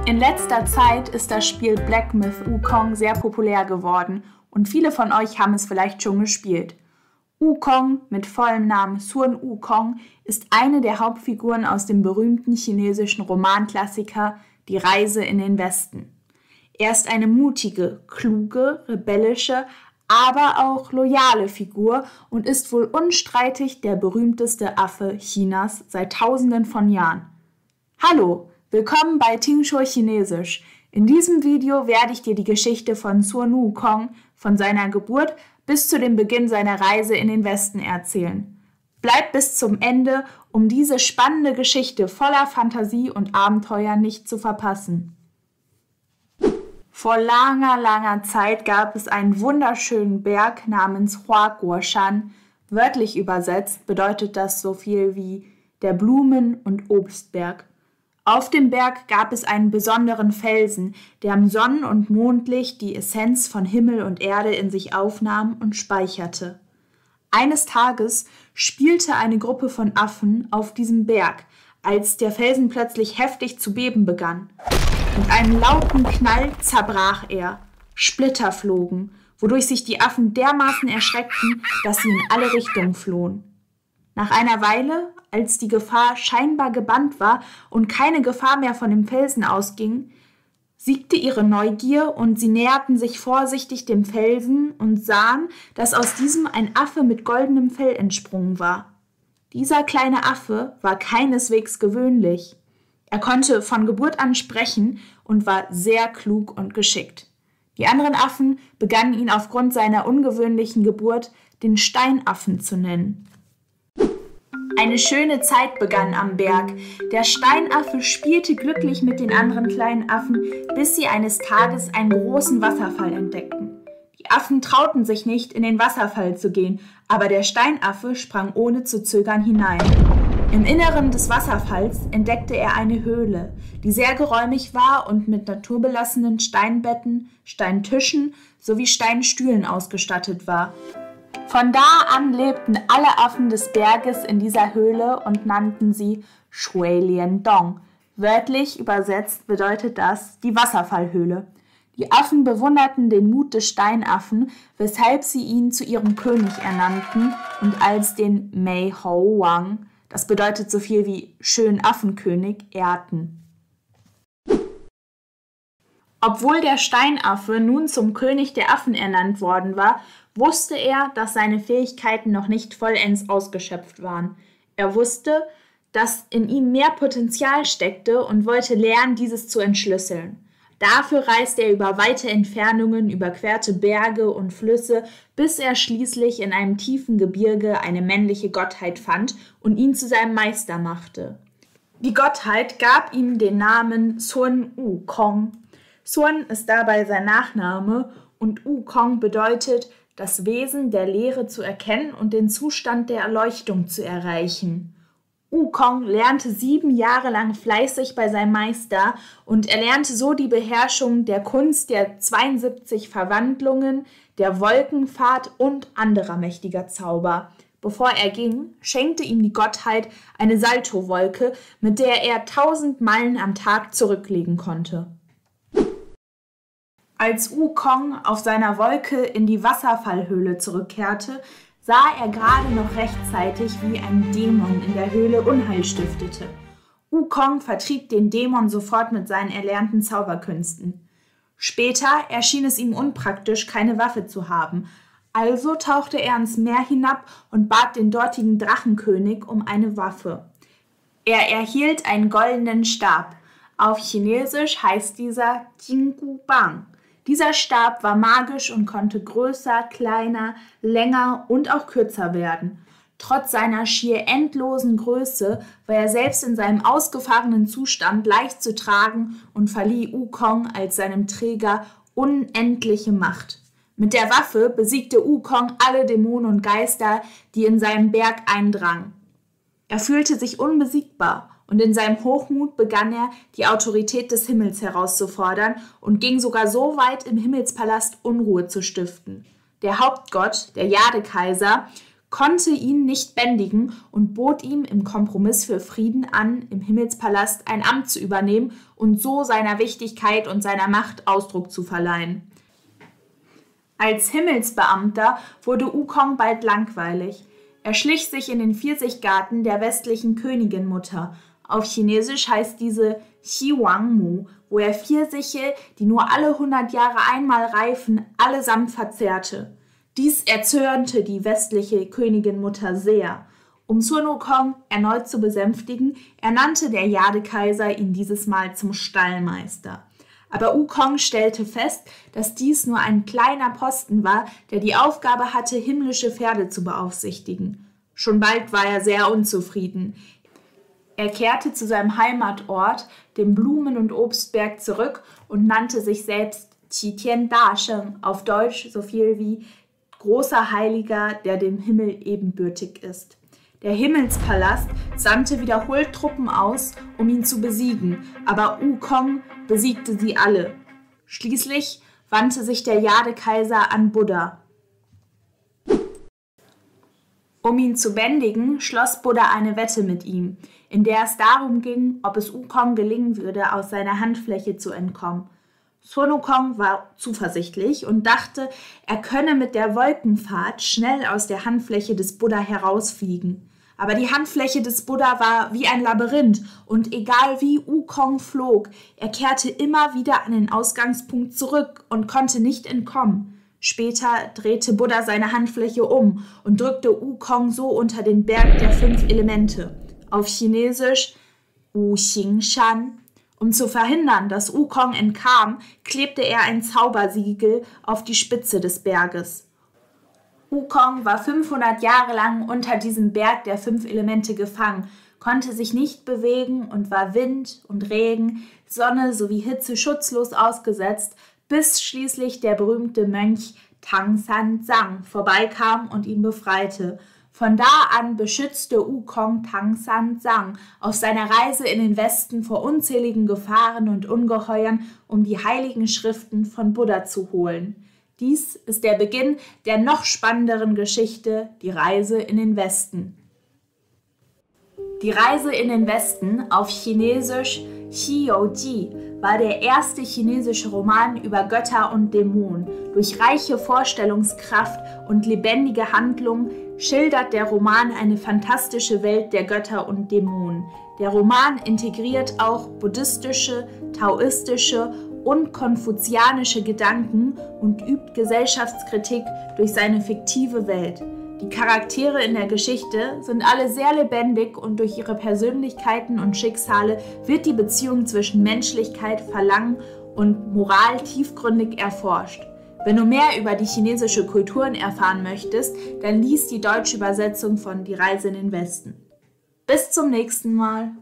In letzter Zeit ist das Spiel Black Myth Wukong sehr populär geworden und viele von euch haben es vielleicht schon gespielt. Wukong, mit vollem Namen Sun Wukong, ist eine der Hauptfiguren aus dem berühmten chinesischen Romanklassiker Die Reise in den Westen. Er ist eine mutige, kluge, rebellische, aber auch loyale Figur und ist wohl unstreitig der berühmteste Affe Chinas seit Tausenden von Jahren. Hallo, willkommen bei Tingshuo Chinesisch. In diesem Video werde ich dir die Geschichte von Sun Wukong, von seiner Geburt bis zu dem Beginn seiner Reise in den Westen erzählen. Bleib bis zum Ende, um diese spannende Geschichte voller Fantasie und Abenteuer nicht zu verpassen. Vor langer, langer Zeit gab es einen wunderschönen Berg namens Huaguoshan. Wörtlich übersetzt bedeutet das so viel wie der Blumen- und Obstberg. Auf dem Berg gab es einen besonderen Felsen, der am Sonnen- und Mondlicht die Essenz von Himmel und Erde in sich aufnahm und speicherte. Eines Tages spielte eine Gruppe von Affen auf diesem Berg, als der Felsen plötzlich heftig zu beben begann. Mit einem lauten Knall zerbrach er. Splitter flogen, wodurch sich die Affen dermaßen erschreckten, dass sie in alle Richtungen flohen. Nach einer Weile, als die Gefahr scheinbar gebannt war und keine Gefahr mehr von dem Felsen ausging, siegte ihre Neugier und sie näherten sich vorsichtig dem Felsen und sahen, dass aus diesem ein Affe mit goldenem Fell entsprungen war. Dieser kleine Affe war keineswegs gewöhnlich. Er konnte von Geburt an sprechen und war sehr klug und geschickt. Die anderen Affen begannen ihn aufgrund seiner ungewöhnlichen Geburt den Steinaffen zu nennen. Eine schöne Zeit begann am Berg. Der Steinaffe spielte glücklich mit den anderen kleinen Affen, bis sie eines Tages einen großen Wasserfall entdeckten. Die Affen trauten sich nicht, in den Wasserfall zu gehen, aber der Steinaffe sprang ohne zu zögern hinein. Im Inneren des Wasserfalls entdeckte er eine Höhle, die sehr geräumig war und mit naturbelassenen Steinbetten, Steintischen sowie Steinstühlen ausgestattet war. Von da an lebten alle Affen des Berges in dieser Höhle und nannten sie Shui Lian Dong. Wörtlich übersetzt bedeutet das die Wasserfallhöhle. Die Affen bewunderten den Mut des Steinaffen, weshalb sie ihn zu ihrem König ernannten und als den Mei Hou Wang, das bedeutet so viel wie schönen Affenkönig, ehrten. Obwohl der Steinaffe nun zum König der Affen ernannt worden war, wusste er, dass seine Fähigkeiten noch nicht vollends ausgeschöpft waren. Er wusste, dass in ihm mehr Potenzial steckte und wollte lernen, dieses zu entschlüsseln. Dafür reiste er über weite Entfernungen, überquerte Berge und Flüsse, bis er schließlich in einem tiefen Gebirge eine männliche Gottheit fand und ihn zu seinem Meister machte. Die Gottheit gab ihm den Namen Sun Wukong. Sun ist dabei sein Nachname und Wukong bedeutet, das Wesen der Lehre zu erkennen und den Zustand der Erleuchtung zu erreichen. Wukong lernte 7 Jahre lang fleißig bei seinem Meister und erlernte so die Beherrschung der Kunst der 72 Verwandlungen, der Wolkenfahrt und anderer mächtiger Zauber. Bevor er ging, schenkte ihm die Gottheit eine Saltowolke, mit der er 1000 Meilen am Tag zurücklegen konnte. Als Wukong auf seiner Wolke in die Wasserfallhöhle zurückkehrte, sah er gerade noch rechtzeitig, wie ein Dämon in der Höhle Unheil stiftete. Wukong vertrieb den Dämon sofort mit seinen erlernten Zauberkünsten. Später erschien es ihm unpraktisch, keine Waffe zu haben, also tauchte er ins Meer hinab und bat den dortigen Drachenkönig um eine Waffe. Er erhielt einen goldenen Stab. Auf Chinesisch heißt dieser Jinggu Bang. Dieser Stab war magisch und konnte größer, kleiner, länger und auch kürzer werden. Trotz seiner schier endlosen Größe war er selbst in seinem ausgefahrenen Zustand leicht zu tragen und verlieh Wukong als seinem Träger unendliche Macht. Mit der Waffe besiegte Wukong alle Dämonen und Geister, die in seinem Berg eindrangen. Er fühlte sich unbesiegbar. Und in seinem Hochmut begann er, die Autorität des Himmels herauszufordern und ging sogar so weit, im Himmelspalast Unruhe zu stiften. Der Hauptgott, der Jade-Kaiser, konnte ihn nicht bändigen und bot ihm im Kompromiss für Frieden an, im Himmelspalast ein Amt zu übernehmen und so seiner Wichtigkeit und seiner Macht Ausdruck zu verleihen. Als Himmelsbeamter wurde Wukong bald langweilig. Er schlich sich in den Pfirsichgarten der westlichen Königinmutter. Auf Chinesisch heißt diese Xi Wang Mu, wo er Pfirsiche, die nur alle 100 Jahre einmal reifen, allesamt verzehrte. Dies erzürnte die westliche Königinmutter sehr. Um Sun Wukong erneut zu besänftigen, ernannte der Jade-Kaiser ihn dieses Mal zum Stallmeister. Aber Wukong stellte fest, dass dies nur ein kleiner Posten war, der die Aufgabe hatte, himmlische Pferde zu beaufsichtigen. Schon bald war er sehr unzufrieden. Er kehrte zu seinem Heimatort, dem Blumen- und Obstberg, zurück und nannte sich selbst Qitian Dasheng, auf Deutsch so viel wie großer Heiliger, der dem Himmel ebenbürtig ist. Der Himmelspalast sandte wiederholt Truppen aus, um ihn zu besiegen, aber Wukong besiegte sie alle. Schließlich wandte sich der Jade-Kaiser an Buddha. Um ihn zu bändigen, schloss Buddha eine Wette mit ihm, in der es darum ging, ob es Wukong gelingen würde, aus seiner Handfläche zu entkommen. Sun Wukong war zuversichtlich und dachte, er könne mit der Wolkenfahrt schnell aus der Handfläche des Buddha herausfliegen. Aber die Handfläche des Buddha war wie ein Labyrinth und egal wie Wukong flog, er kehrte immer wieder an den Ausgangspunkt zurück und konnte nicht entkommen. Später drehte Buddha seine Handfläche um und drückte Wukong so unter den Berg der 5 Elemente, auf Chinesisch Wu Xing Shan. Um zu verhindern, dass Wukong entkam, klebte er ein Zaubersiegel auf die Spitze des Berges. Wukong war 500 Jahre lang unter diesem Berg der 5 Elemente gefangen, konnte sich nicht bewegen und war Wind und Regen, Sonne sowie Hitze schutzlos ausgesetzt, bis schließlich der berühmte Mönch Tang San Zang vorbeikam und ihn befreite. Von da an beschützte Wukong Tang San Zang auf seiner Reise in den Westen vor unzähligen Gefahren und Ungeheuern, um die heiligen Schriften von Buddha zu holen. Dies ist der Beginn der noch spannenderen Geschichte, die Reise in den Westen. Die Reise in den Westen, auf Chinesisch Xi You Ji, war der erste chinesische Roman über Götter und Dämonen. Durch reiche Vorstellungskraft und lebendige Handlung schildert der Roman eine fantastische Welt der Götter und Dämonen. Der Roman integriert auch buddhistische, taoistische und konfuzianische Gedanken und übt Gesellschaftskritik durch seine fiktive Welt. Die Charaktere in der Geschichte sind alle sehr lebendig und durch ihre Persönlichkeiten und Schicksale wird die Beziehung zwischen Menschlichkeit, Verlangen und Moral tiefgründig erforscht. Wenn du mehr über die chinesische Kulturen erfahren möchtest, dann lies die deutsche Übersetzung von Die Reise in den Westen. Bis zum nächsten Mal.